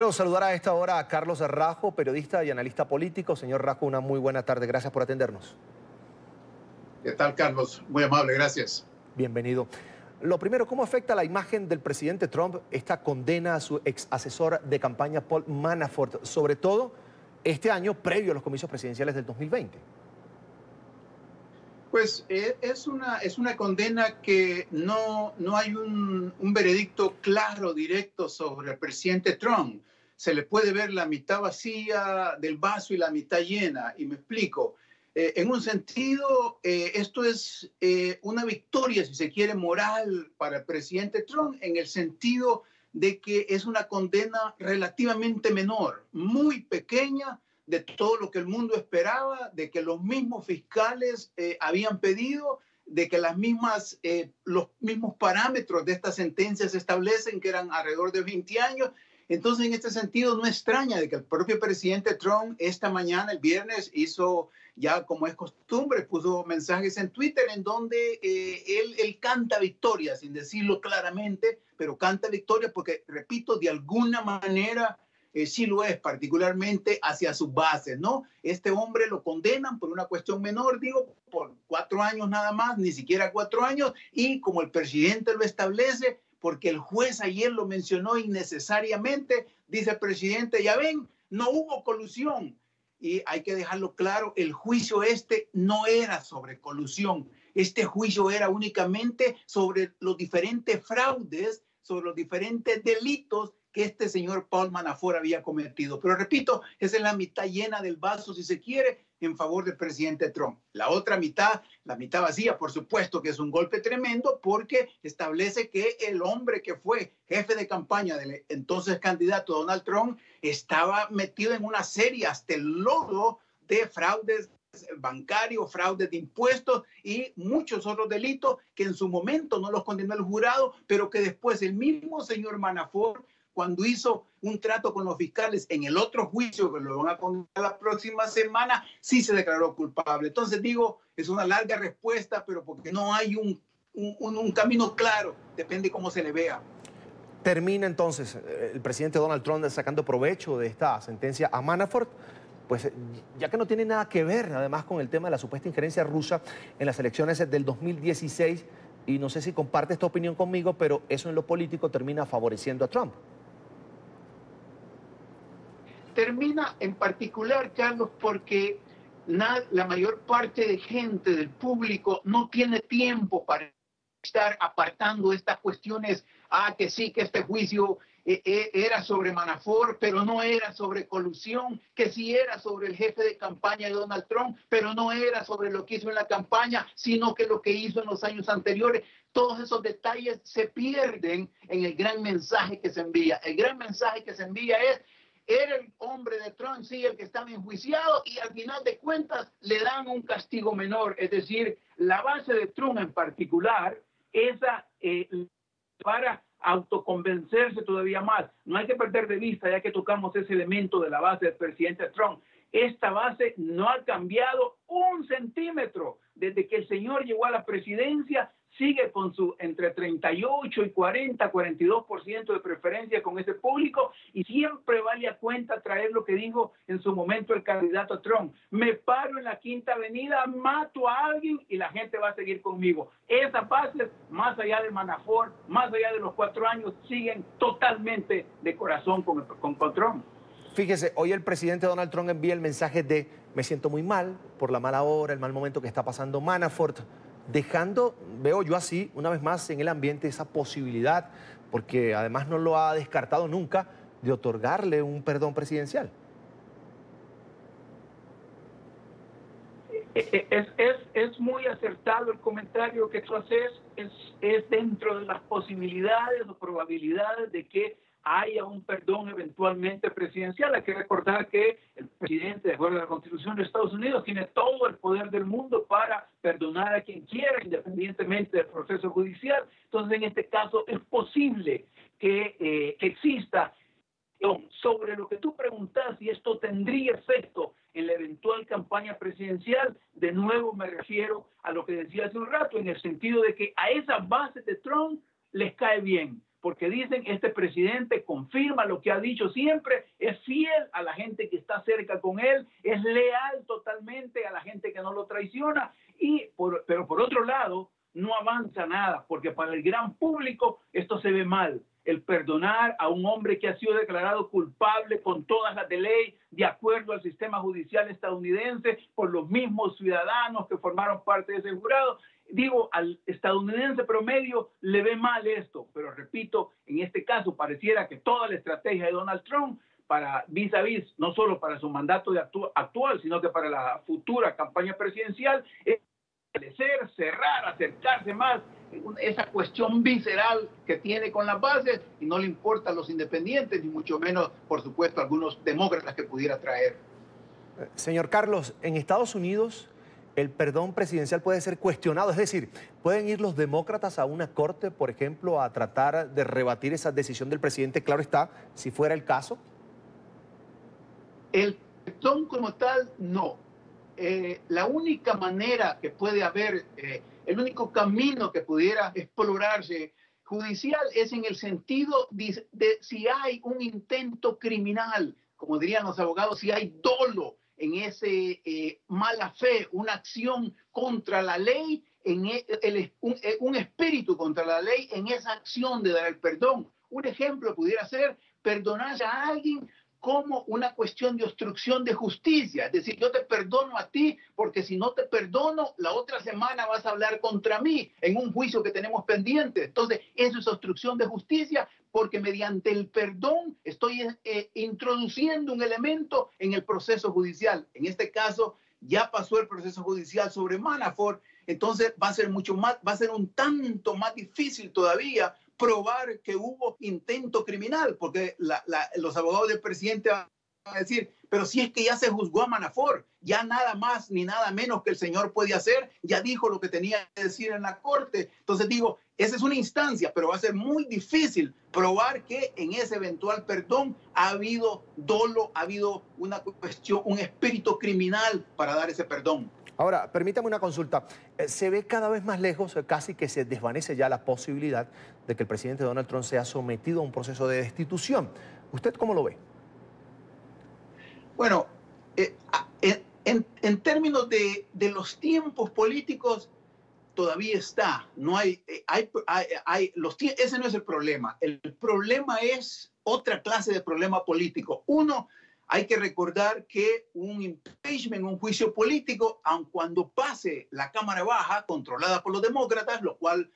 Quiero saludar a esta hora a Carlos Rajo, periodista y analista político. Señor Rajo, una muy buena tarde. Gracias por atendernos. ¿Qué tal, Carlos? Muy amable, gracias. Bienvenido. Lo primero, ¿cómo afecta la imagen del presidente Trump esta condena a su ex asesor de campaña Paul Manafort, sobre todo este año previo a los comicios presidenciales del 2020? Pues es una condena que no hay un veredicto claro, directo sobre el presidente Trump. Se le puede ver la mitad vacía del vaso y la mitad llena. Y me explico. En un sentido, esto es una victoria, si se quiere, moral para el presidente Trump, en el sentido de que es una condena relativamente menor, muy pequeña, de todo lo que el mundo esperaba, de que los mismos fiscales habían pedido, de que los mismos parámetros de esta sentencia se establecen, que eran alrededor de 20 años. Entonces, en este sentido, no extraña de que el propio presidente Trump esta mañana, el viernes, hizo, ya como es costumbre, puso mensajes en Twitter en donde él canta victoria, sin decirlo claramente, pero canta victoria porque, repito, de alguna manera sí lo es, particularmente hacia sus bases, ¿no? Este hombre lo condenan por una cuestión menor, digo, por 4 años nada más, ni siquiera 4 años, y como el presidente lo establece, porque el juez ayer lo mencionó innecesariamente, dice el presidente, ya ven, no hubo colusión. Y hay que dejarlo claro, el juicio no era sobre colusión, este juicio era únicamente sobre los diferentes fraudes, sobre los diferentes delitos que este señor Paul Manafort había cometido. Pero repito, esa es la mitad llena del vaso, si se quiere, en favor del presidente Trump. La otra mitad, la mitad vacía, por supuesto que es un golpe tremendo porque establece que el hombre que fue jefe de campaña del entonces candidato Donald Trump estaba metido en una serie hasta el lodo de fraudes bancarios, fraudes de impuestos y muchos otros delitos que en su momento no los condenó el jurado, pero que después el mismo señor Manafort, cuando hizo un trato con los fiscales en el otro juicio que lo van a condenar la próxima semana, sí se declaró culpable. Entonces digo, es una larga respuesta, pero porque no hay un camino claro, depende cómo se le vea. Termina entonces el presidente Donald Trump sacando provecho de esta sentencia a Manafort, pues ya que no tiene nada que ver además con el tema de la supuesta injerencia rusa en las elecciones del 2016, y no sé si comparte esta opinión conmigo, pero eso en lo político termina favoreciendo a Trump. Termina en particular, Carlos, porque la mayor parte de gente, del público, no tiene tiempo para estar apartando estas cuestiones. Que sí, que este juicio era sobre Manafort, pero no era sobre colusión, que sí era sobre el jefe de campaña de Donald Trump, pero no era sobre lo que hizo en la campaña, sino que lo que hizo en los años anteriores. Todos esos detalles se pierden en el gran mensaje que se envía. El gran mensaje que se envía es: era el hombre de Trump, sí, el que estaba enjuiciado, y al final de cuentas le dan un castigo menor. Es decir, la base de Trump en particular, esa para autoconvencerse todavía más. No hay que perder de vista, ya que tocamos ese elemento de la base del presidente Trump. Esta base no ha cambiado 1 centímetro desde que el señor llegó a la presidencia. Sigue con su entre 38 y 40, 42% de preferencia con ese público, y siempre vale a cuenta traer lo que dijo en su momento el candidato Trump: me paro en la Quinta Avenida, mato a alguien y la gente va a seguir conmigo. Esas bases, más allá de Manafort, más allá de los 4 años, siguen totalmente de corazón con Trump. Fíjese, hoy el presidente Donald Trump envía el mensaje de: me siento muy mal por la mala hora, el mal momento que está pasando Manafort, dejando, veo yo así, una vez más en el ambiente esa posibilidad, porque además no lo ha descartado nunca, de otorgarle un perdón presidencial. Es muy acertado el comentario que tú haces. Es dentro de las posibilidades o probabilidades de que haya un perdón eventualmente presidencial. Hay que recordar que el presidente, de acuerdo a la Constitución de Estados Unidos, tiene todo el poder del mundo para perdonar a quien quiera, independientemente del proceso judicial. Entonces, en este caso, es posible que exista. Sobre lo que tú preguntas, si esto tendría efecto en la eventual campaña presidencial, de nuevo me refiero a lo que decía hace un rato, en el sentido de que a esas bases de Trump les cae bien, porque dicen este presidente confirma lo que ha dicho siempre, es fiel a la gente que está cerca con él, es leal totalmente a la gente que no lo traiciona, pero por otro lado no avanza nada, porque para el gran público esto se ve mal. El perdonar a un hombre que ha sido declarado culpable con todas las de ley, de acuerdo al sistema judicial estadounidense, por los mismos ciudadanos que formaron parte de ese jurado. Digo, al estadounidense promedio le ve mal esto, pero repito, en este caso pareciera que toda la estrategia de Donald Trump para vis a vis, no solo para su mandato actual, sino que para la futura campaña presidencial, es cerrar, acercarse más, esa cuestión visceral que tiene con las bases y no le importa a los independientes, ni mucho menos, por supuesto, a algunos demócratas que pudiera traer. Señor Carlos, en Estados Unidos el perdón presidencial puede ser cuestionado, es decir, ¿pueden ir los demócratas a una corte, por ejemplo, a tratar de rebatir esa decisión del presidente? Claro está, si fuera el caso. El perdón como tal, no. La única manera que puede haber, el único camino que pudiera explorarse judicial es en el sentido de si hay un intento criminal, como dirían los abogados, si hay dolo en ese mala fe, una acción contra la ley, un espíritu contra la ley en esa acción de dar el perdón. Un ejemplo pudiera ser perdonar a alguien como una cuestión de obstrucción de justicia. Es decir, yo te perdono a ti porque si no te perdono, la otra semana vas a hablar contra mí en un juicio que tenemos pendiente. Entonces, eso es obstrucción de justicia porque mediante el perdón estoy introduciendo un elemento en el proceso judicial. En este caso, ya pasó el proceso judicial sobre Manafort, entonces va a ser un tanto más difícil todavía probar que hubo intento criminal, porque los abogados del presidente van a decir, pero si es que ya se juzgó a Manafort, ya nada más ni nada menos que el señor puede hacer, ya dijo lo que tenía que decir en la corte. Entonces digo, esa es una instancia, pero va a ser muy difícil probar que en ese eventual perdón ha habido dolo, ha habido una cuestión, un espíritu criminal para dar ese perdón. Ahora, permítame una consulta. Se ve cada vez más lejos, casi que se desvanece ya la posibilidad de que el presidente Donald Trump sea sometido a un proceso de destitución. ¿Usted cómo lo ve? Bueno, en términos de los tiempos políticos, todavía está. No ese no es el problema. El problema es otra clase de problema político. Uno, hay que recordar que un impeachment, un juicio político, aun cuando pase la Cámara Baja, controlada por los demócratas, lo cual,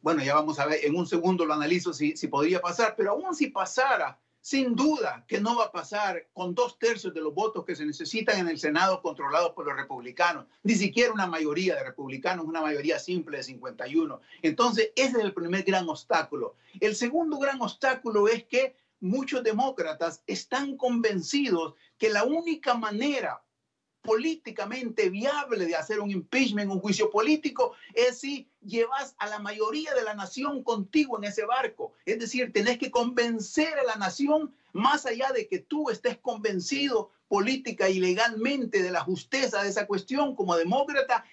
bueno, ya vamos a ver, en un segundo lo analizo si podría pasar, pero aún si pasara, sin duda que no va a pasar con 2/3 de los votos que se necesitan en el Senado controlados por los republicanos, ni siquiera una mayoría de republicanos, una mayoría simple de 51. Entonces, ese es el primer gran obstáculo. El segundo gran obstáculo es que muchos demócratas están convencidos que la única manera políticamente viable de hacer un impeachment, un juicio político, es si llevas a la mayoría de la nación contigo en ese barco. Es decir, tenés que convencer a la nación, más allá de que tú estés convencido política y legalmente de la justeza de esa cuestión como demócrata.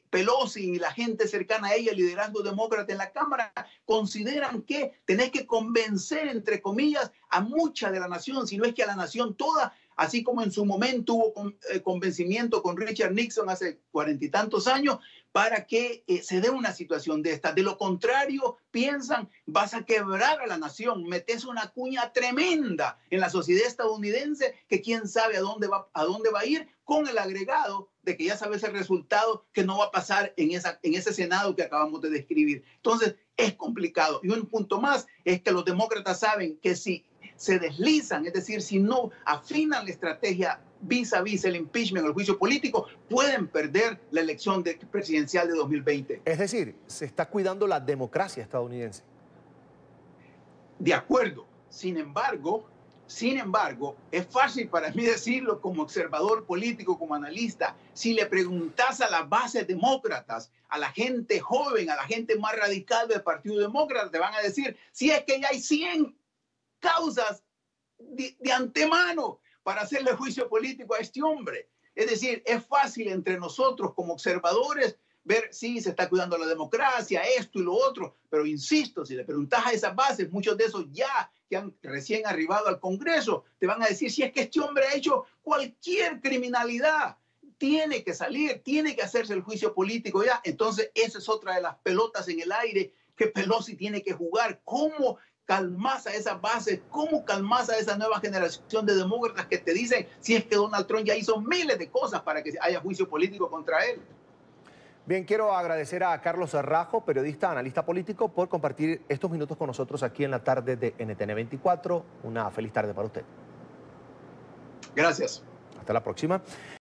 Pelosi y la gente cercana a ella, el liderazgo demócrata en la Cámara, consideran que tenés que convencer, entre comillas, a mucha de la nación, si no es que a la nación toda, así como en su momento hubo convencimiento con Richard Nixon hace 40 y tantos años, para que se dé una situación de esta. De lo contrario, piensan, vas a quebrar a la nación, metes una cuña tremenda en la sociedad estadounidense que quién sabe a dónde va a ir, con el agregado de que ya sabes el resultado que no va a pasar en ese Senado que acabamos de describir. Entonces, es complicado. Y un punto más es que los demócratas saben que si se deslizan, es decir, si no afinan la estrategia vis a vis el impeachment, el juicio político, pueden perder la elección presidencial de 2020. Es decir, se está cuidando la democracia estadounidense. De acuerdo. Sin embargo, es fácil para mí decirlo como observador político, como analista. Si le preguntas a las bases demócratas, a la gente joven, a la gente más radical del Partido Demócrata, te van a decir, si es que ya hay 100 causas de antemano para hacerle juicio político a este hombre. Es decir, es fácil entre nosotros como observadores ver si se está cuidando la democracia, esto y lo otro. Pero insisto, si le preguntas a esas bases, muchos de esos ya que han recién arribado al Congreso, te van a decir si es que este hombre ha hecho cualquier criminalidad. Tiene que salir, tiene que hacerse el juicio político ya. Entonces, esa es otra de las pelotas en el aire que Pelosi tiene que jugar. ¿Cómo calmas a esas bases? ¿Cómo calmas a esa nueva generación de demócratas que te dicen si es que Donald Trump ya hizo miles de cosas para que haya juicio político contra él? Bien, quiero agradecer a Carlos Rajo, periodista, analista político, por compartir estos minutos con nosotros aquí en la tarde de NTN 24. Una feliz tarde para usted. Gracias. Hasta la próxima.